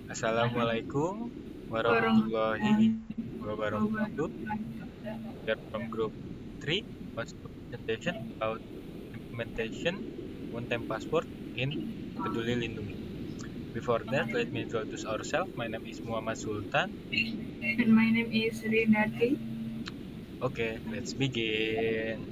Assalamualaikum warahmatullahi wabarakatuh. We are from group 3, what's the presentation about implementation one-time password in Peduli Lindungi. Before that, let me introduce ourselves. My name is Muhammad Sultan. And my name is Rinati. Okay, let's begin.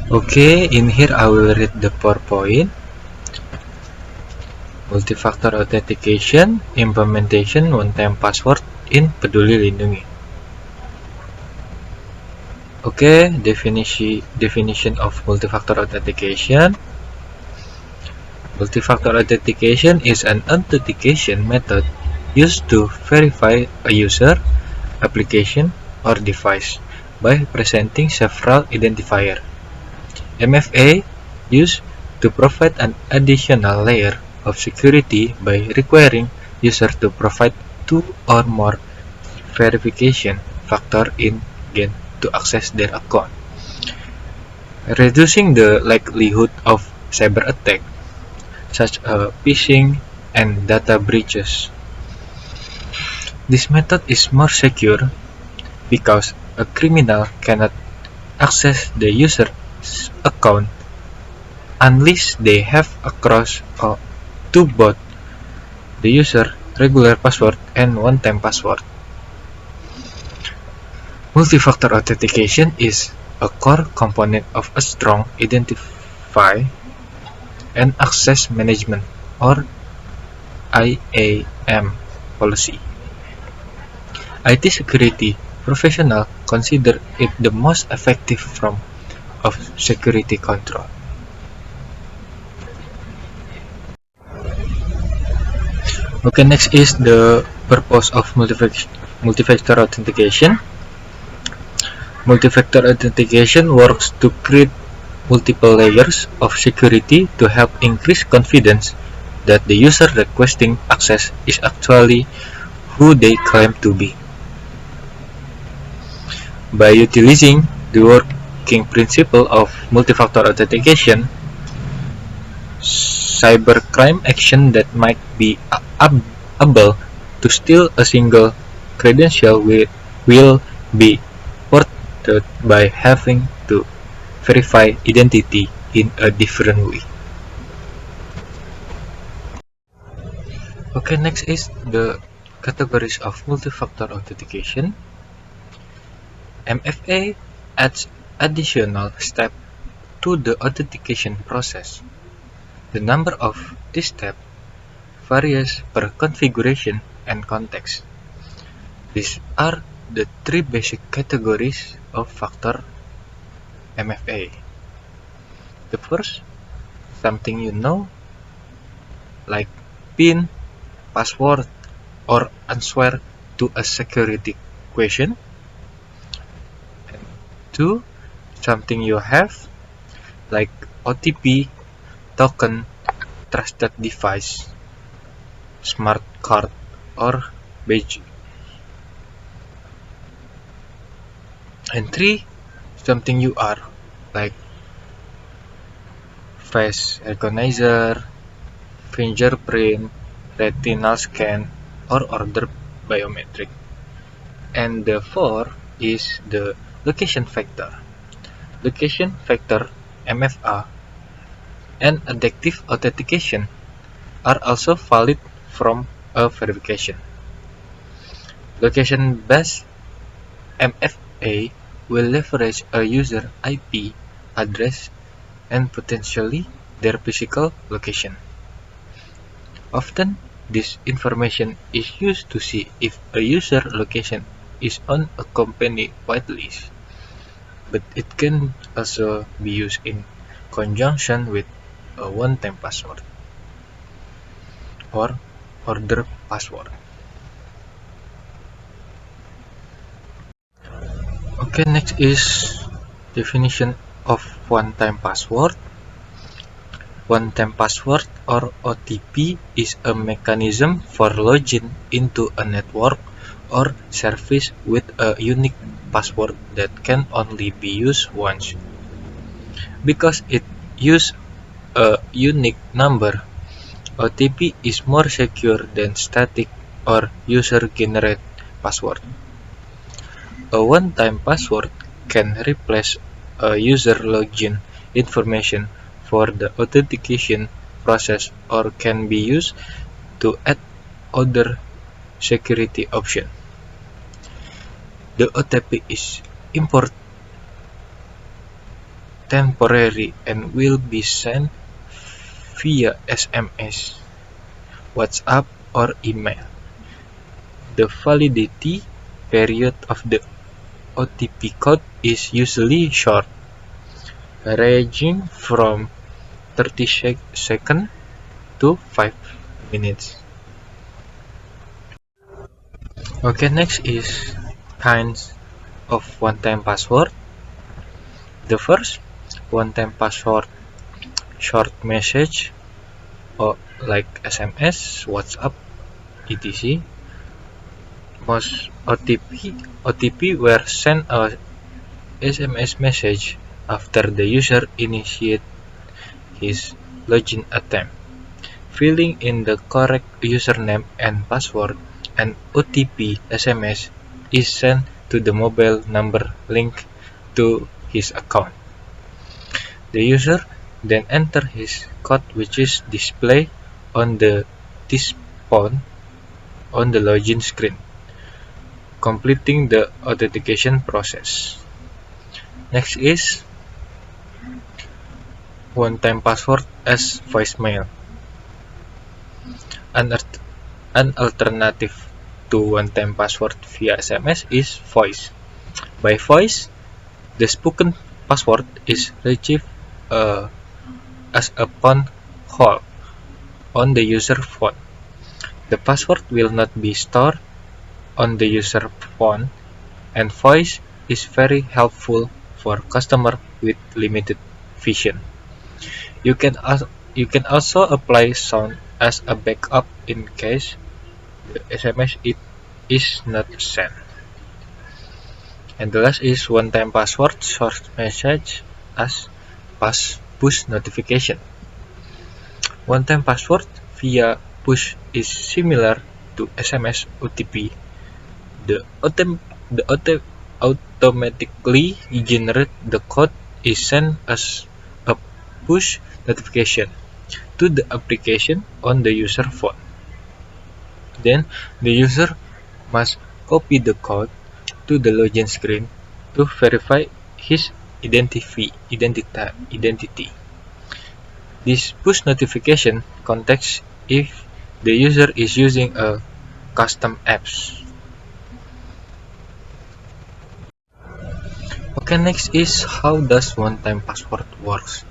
Okay, in here I will read the PowerPoint. Multi-factor authentication, implementation one-time password in Peduli Lindungi. Okay, definition of multi-factor authentication. Multi-factor authentication is an authentication method used to verify a user, application, or device by presenting several identifiers. MFA used to provide an additional layer of security by requiring user to provide two or more verification factors in again to access their account, reducing the likelihood of cyber attack such as phishing and data breaches. This method is more secure because a criminal cannot access the user's account unless they have access to both the user's regular password and one-time password. Multi-factor authentication is a core component of a strong identify and access management or IAM policy. IT security professionals consider it the most effective form of security control. Okay, next is the purpose of multi-factor authentication. Multi-factor authentication works to create multiple layers of security to help increase confidence that the user requesting access is actually who they claim to be. By utilizing the working principle of multi-factor authentication, cybercrime action that might be able to steal a single credential will be thwarted by having to verify identity in a different way. Okay, next is the categories of multi-factor authentication. MFA adds additional step to the authentication process. The number of this step varies per configuration and context. These are the three basic categories of factor MFA. The first, something you know, like PIN, password, or answer to a security question. And two, something you have, like OTP, token, trusted device, smart card, or badge. And three, something you are, like face recognizer, fingerprint, retinal scan, or other biometric. And the four is the location factor. Location factor MFA and adaptive authentication are also valid from a verification. Location-based MFA will leverage a user IP address and potentially their physical location. Often, this information is used to see if a user location is on a company whitelist, but it can also be used in conjunction with a one-time password or order password. Okay, next is definition of one-time password. One-time password or OTP is a mechanism for logging into a network or service with a unique password that can only be used once. Because it uses a unique number, OTP is more secure than static or user-generated password. A one-time password can replace a user login information for the authentication process or can be used to add other security options. The OTP is temporary and will be sent via SMS, WhatsApp, or email. The validity period of the OTP code is usually short, ranging from 30 seconds to 5 minutes. Okay, next is kinds of one-time password. The first, one-time password, short message, or like SMS, WhatsApp, etc. Most OTP were sent a SMS message after the user initiates his login attempt. Filling in the correct username and password, an OTP SMS is sent to the mobile number linked to his account. The user then enters his code, which is displayed on this phone on the login screen, completing the authentication process. Next is one-time password as voicemail. An alternative to one-time password via SMS is voice. By voice, the spoken password is retrieved as a phone call on the user phone. The password will not be stored on the user phone, and voice is very helpful for customers with limited vision. You can also apply sound as a backup in case the SMS is not sent. And the last is one-time password short message as push notification. One-time password via push is similar to SMS OTP. The automatically generate the code is sent as a push notification to the application on the user phone. Then the user must copy the code to the login screen to verify his identity. This push notification contacts if the user is using a custom apps. Okay, next is how does one-time password works.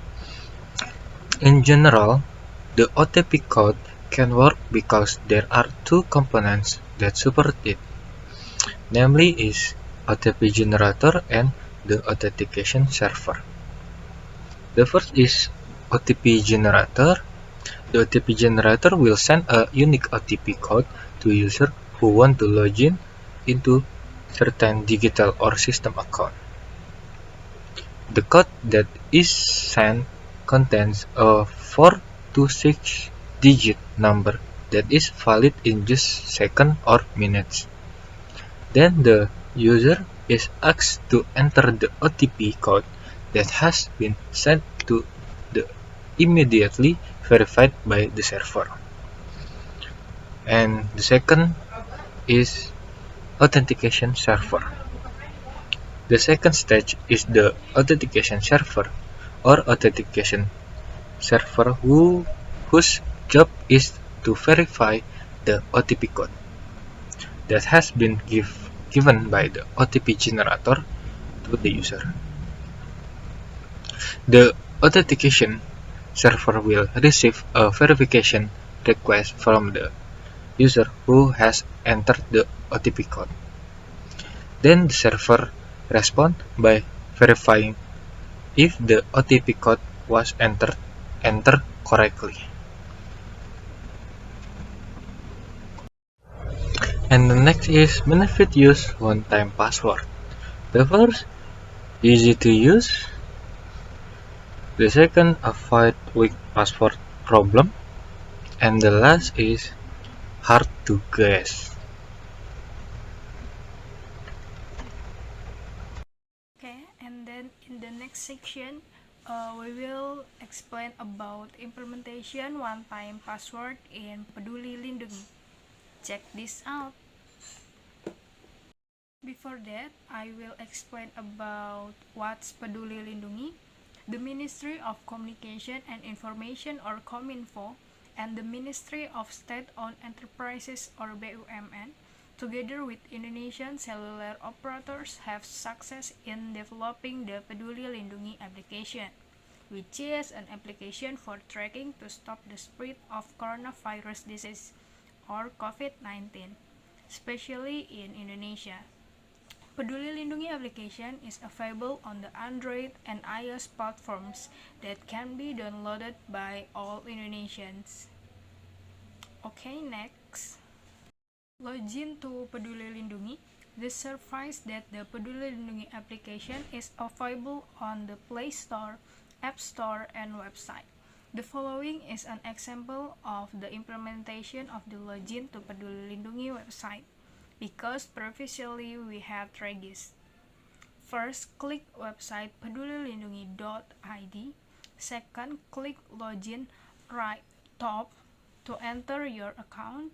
In general, the OTP code can work because there are two components that support it, namely is OTP generator and the authentication server. The first is OTP generator. The OTP generator will send a unique OTP code to user who want to log in into certain digital or system account. The code that is sent contains a 4 to 6 digit number that is valid in just seconds or minutes. Then the user is asked to enter the OTP code that has been sent to the immediately verified by the server. And the second is authentication server. The second stage is the authentication server or authentication server whose job is to verify the OTP code that has been given by the OTP generator to the user. The authentication server will receive a verification request from the user who has entered the OTP code. Then the server responds by verifying if the OTP code was entered correctly. And the next is benefit use one-time password. The first, easy to use. The second, avoid weak password problem. And the last is hard to guess. Okay, and then in the next section, we will explain about implementation one-time password in Peduli Lindungi. Check this out. Before that, I will explain about what's Peduli Lindungi. The Ministry of Communication and Information or Kominfo and the Ministry of State-Owned Enterprises or BUMN together with Indonesian cellular operators have success in developing the Peduli Lindungi application, which is an application for tracking to stop the spread of coronavirus disease or COVID-19, especially in Indonesia. Peduli Lindungi application is available on the Android and iOS platforms that can be downloaded by all Indonesians. Okay, next. Login to Peduli Lindungi. The service that the Peduli Lindungi application is available on the Play Store, App Store, and website. The following is an example of the implementation of the login to Peduli Lindungi website, because previously we have Regis. First, click website pedulilindungi.id. Second, click login right top to enter your account.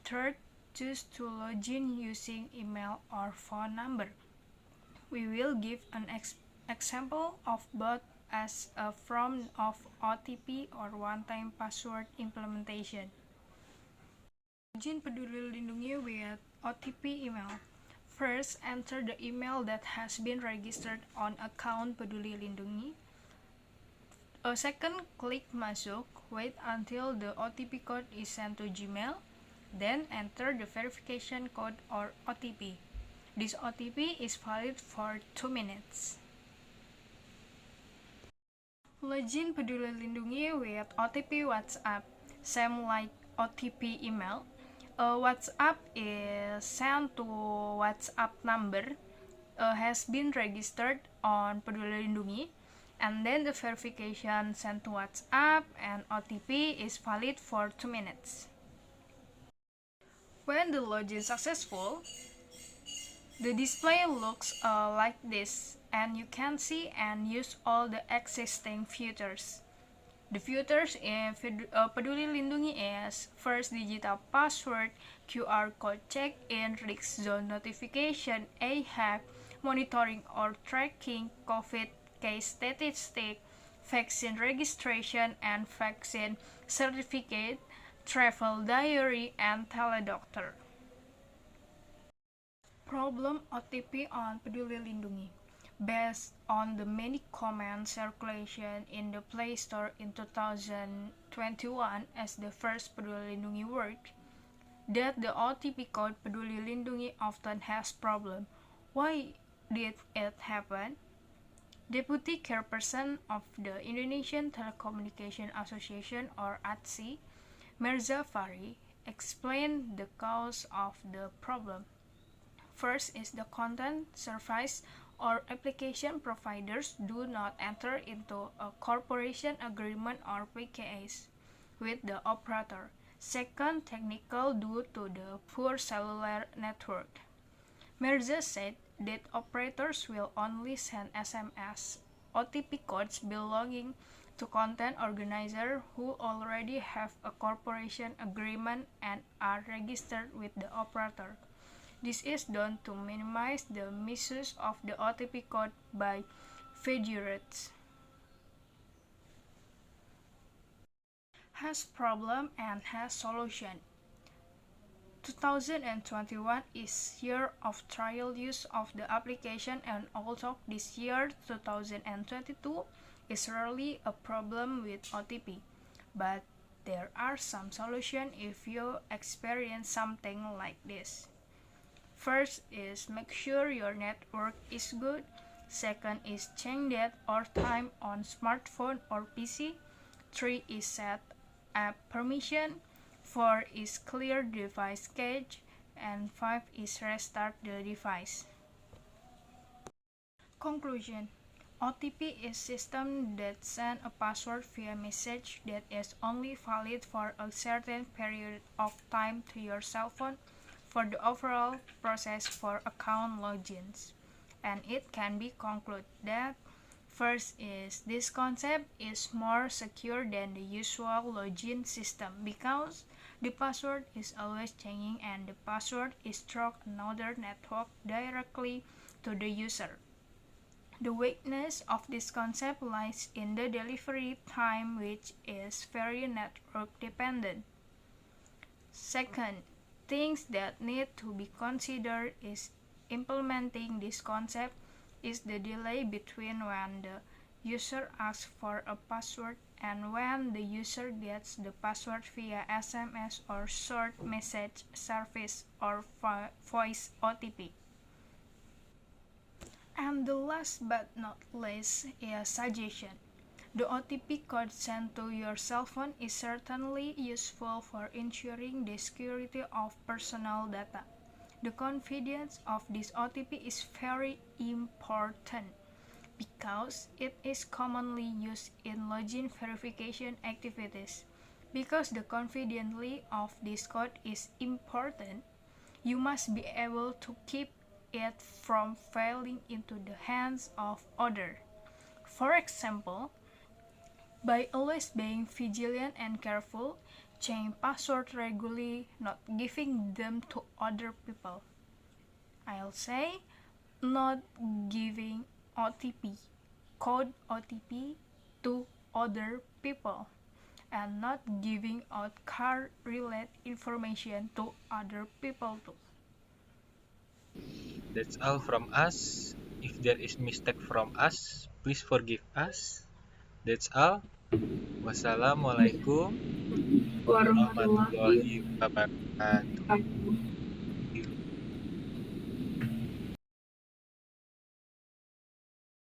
Third, choose to login using email or phone number. We will give an example of both as a form of OTP or one-time password implementation. Login Peduli Lindungi with OTP email. First, enter the email that has been registered on account Peduli Lindungi. Second, click Masuk. Wait until the OTP code is sent to Gmail. Then enter the verification code or OTP. This OTP is valid for 2 minutes. Login Peduli Lindungi with OTP WhatsApp. Same like OTP email. WhatsApp is sent to WhatsApp number has been registered on Peduli Lindungi, and then the verification sent to WhatsApp and OTP is valid for 2 minutes. When the login is successful, the display looks like this, and you can see and use all the existing features. The features in Peduli Lindungi is first digital password, QR code check-in, risk zone notification, AHAP, monitoring or tracking, COVID case statistic, vaccine registration and vaccine certificate, travel diary, and teledoctor. Problem OTP on Peduli Lindungi. Based on the many comments circulation in the Play Store in 2021 as the first Peduli Lindungi worked, that the OTP code Peduli Lindungi often has problem. Why did it happen? Deputy Chairperson of the Indonesian Telecommunication Association or ATSI, Mirza Fahri, explained the cause of the problem. First is the content service or application providers do not enter into a cooperation agreement or PKAs with the operator. Second, technical due to the poor cellular network. Mirza said that operators will only send SMS OTP codes belonging to content organizers who already have a cooperation agreement and are registered with the operator. This is done to minimize the misuse of the OTP code by federates. Has problem and has solution. 2021 is year of trial use of the application, and although this year 2022 is rarely a problem with OTP, but there are some solutions if you experience something like this. First is make sure your network is good. Second is change date or time on smartphone or PC. 3 is set app permission. 4 is clear device cache. And 5 is restart the device. Conclusion. OTP is system that send a password via message that is only valid for a certain period of time to your cell phone for the overall process for account logins. And it can be concluded that first is this concept is more secure than the usual login system because the password is always changing and the password is through another network directly to the user. The weakness of this concept lies in the delivery time, which is very network dependent. Second, things that need to be considered is implementing this concept is the delay between when the user asks for a password and when the user gets the password via SMS or short message service or voice OTP. And the last but not least is suggestion. The OTP code sent to your cell phone is certainly useful for ensuring the security of personal data. The confidence of this OTP is very important because it is commonly used in login verification activities. Because the confidence of this code is important, you must be able to keep it from falling into the hands of others. For example, by always being vigilant and careful, change passwords regularly, not giving them to other people. I'll say, not giving OTP, code OTP to other people, and not giving out card-related information to other people too. That's all from us. If there is mistake from us, please forgive us. That's all. Wassalamualaikum Warahmatullahi warahmatullahi wabarakatuh. wabarakatuh.